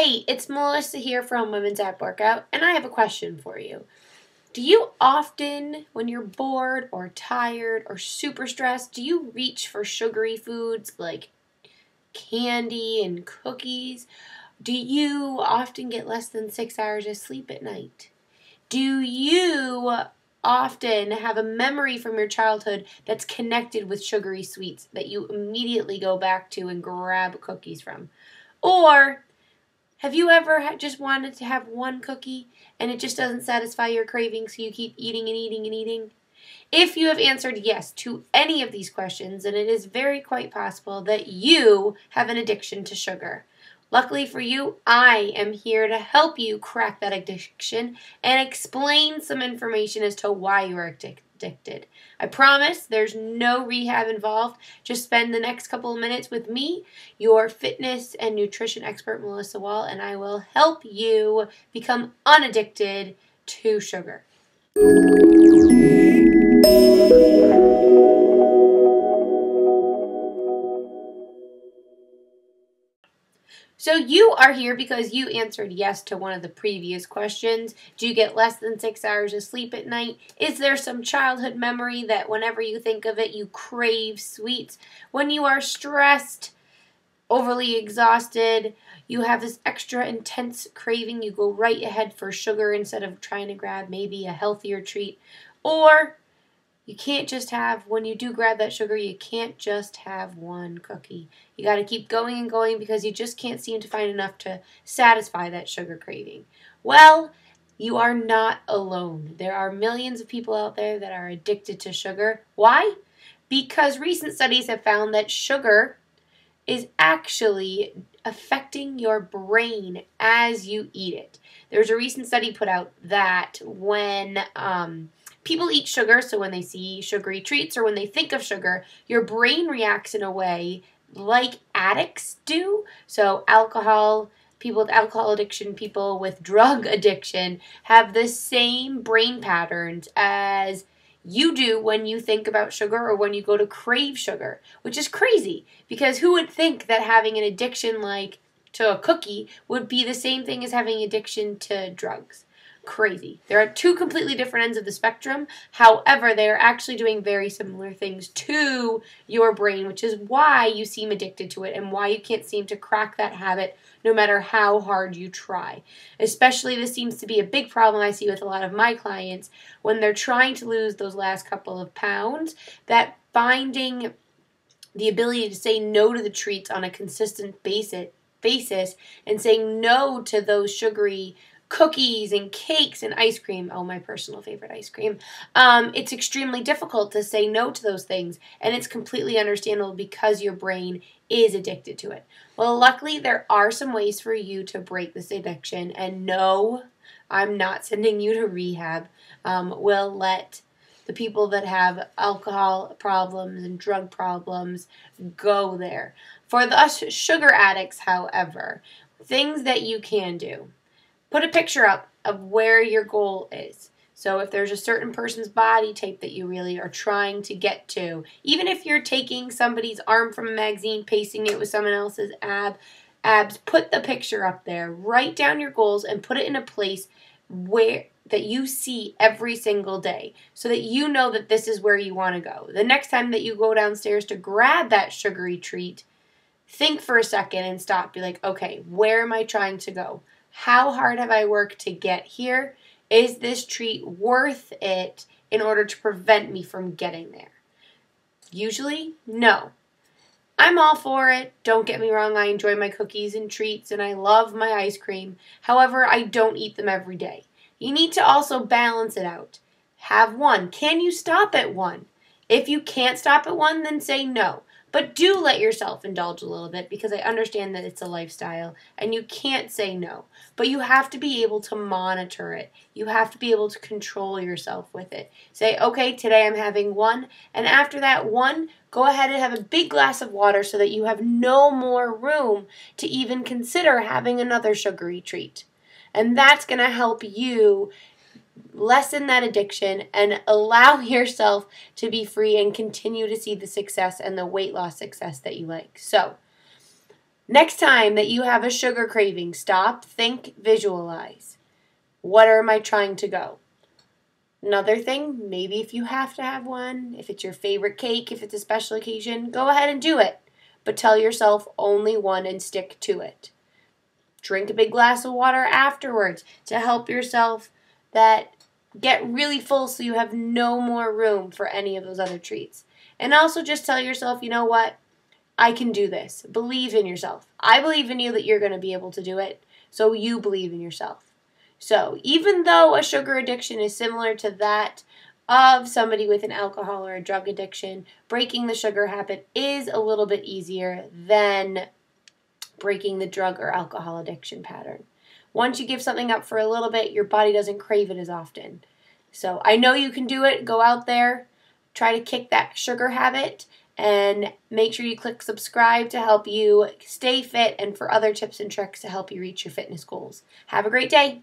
Hey, it's Melissa here from Women's App Workout, and I have a question for you. Do you often, when you're bored or tired or super stressed, do you reach for sugary foods like candy and cookies? Do you often get less than 6 hours of sleep at night? Do you often have a memory from your childhood that's connected with sugary sweets that you immediately go back to and grab cookies from? Or have you ever just wanted to have one cookie and it just doesn't satisfy your craving, so you keep eating and eating and eating? If you have answered yes to any of these questions, then it is very quite possible that you have an addiction to sugar. Luckily for you, I am here to help you crack that addiction and explain some information as to why you are addicted. I promise there's no rehab involved. Just spend the next couple of minutes with me, your fitness and nutrition expert, Melissa Wall, and I will help you become unaddicted to sugar. So you are here because you answered yes to one of the previous questions. Do you get less than 6 hours of sleep at night? Is there some childhood memory that whenever you think of it, you crave sweets? When you are stressed, overly exhausted, you have this extra intense craving, you go right ahead for sugar instead of trying to grab maybe a healthier treat. Or you can't just have, when you do grab that sugar, you can't just have one cookie. You got to keep going and going because you just can't seem to find enough to satisfy that sugar craving. Well, you are not alone. There are millions of people out there that are addicted to sugar. Why? Because recent studies have found that sugar is actually affecting your brain as you eat it. There's a recent study put out that when people eat sugar, so when they see sugary treats or when they think of sugar, your brain reacts in a way like addicts do. So alcohol, people with alcohol addiction, people with drug addiction have the same brain patterns as you do when you think about sugar or when you go to crave sugar, which is crazy because who would think that having an addiction like to a cookie would be the same thing as having addiction to drugs? Crazy. There are two completely different ends of the spectrum. However, they are actually doing very similar things to your brain, which is why you seem addicted to it and why you can't seem to crack that habit no matter how hard you try. Especially, this seems to be a big problem I see with a lot of my clients when they're trying to lose those last couple of pounds, that finding the ability to say no to the treats on a consistent basis and saying no to those sugary cookies and cakes and ice cream. Oh, my personal favorite ice cream. It's extremely difficult to say no to those things, and it's completely understandable because your brain is addicted to it. Well, luckily, there are some ways for you to break this addiction, and no, I'm not sending you to rehab. We'll let the people that have alcohol problems and drug problems go there. For us sugar addicts, however, things that you can do. Put a picture up of where your goal is. So if there's a certain person's body type that you really are trying to get to, even if you're taking somebody's arm from a magazine, pasting it with someone else's abs, put the picture up there. Write down your goals and put it in a place where that you see every single day so that you know that this is where you want to go. The next time that you go downstairs to grab that sugary treat, think for a second and stop. Be like, okay, where am I trying to go? How hard have I worked to get here? Is this treat worth it in order to prevent me from getting there? Usually, no. I'm all for it. Don't get me wrong. I enjoy my cookies and treats and I love my ice cream. However, I don't eat them every day. You need to also balance it out. Have one. Can you stop at one? If you can't stop at one, then say no. But do let yourself indulge a little bit because I understand that it's a lifestyle and you can't say no. But you have to be able to monitor it. You have to be able to control yourself with it. Say, okay, today I'm having one. And after that one, go ahead and have a big glass of water so that you have no more room to even consider having another sugary treat. And that's going to help you lessen that addiction and allow yourself to be free and continue to see the success and the weight loss success that you like. So, Next time that you have a sugar craving, stop, think, visualize. Where am I trying to go? Another thing, maybe if you have to have one, if it's your favorite cake, if it's a special occasion, go ahead and do it. But tell yourself only one and stick to it. Drink a big glass of water afterwards to help yourself get really full so you have no more room for any of those other treats. And also just tell yourself, you know what? I can do this. Believe in yourself. I believe in you that you're going to be able to do it, so you believe in yourself. So even though a sugar addiction is similar to that of somebody with an alcohol or a drug addiction, breaking the sugar habit is a little bit easier than breaking the drug or alcohol addiction pattern. Once you give something up for a little bit, your body doesn't crave it as often. So I know you can do it. Go out there, try to kick that sugar habit, and make sure you click subscribe to help you stay fit and for other tips and tricks to help you reach your fitness goals. Have a great day.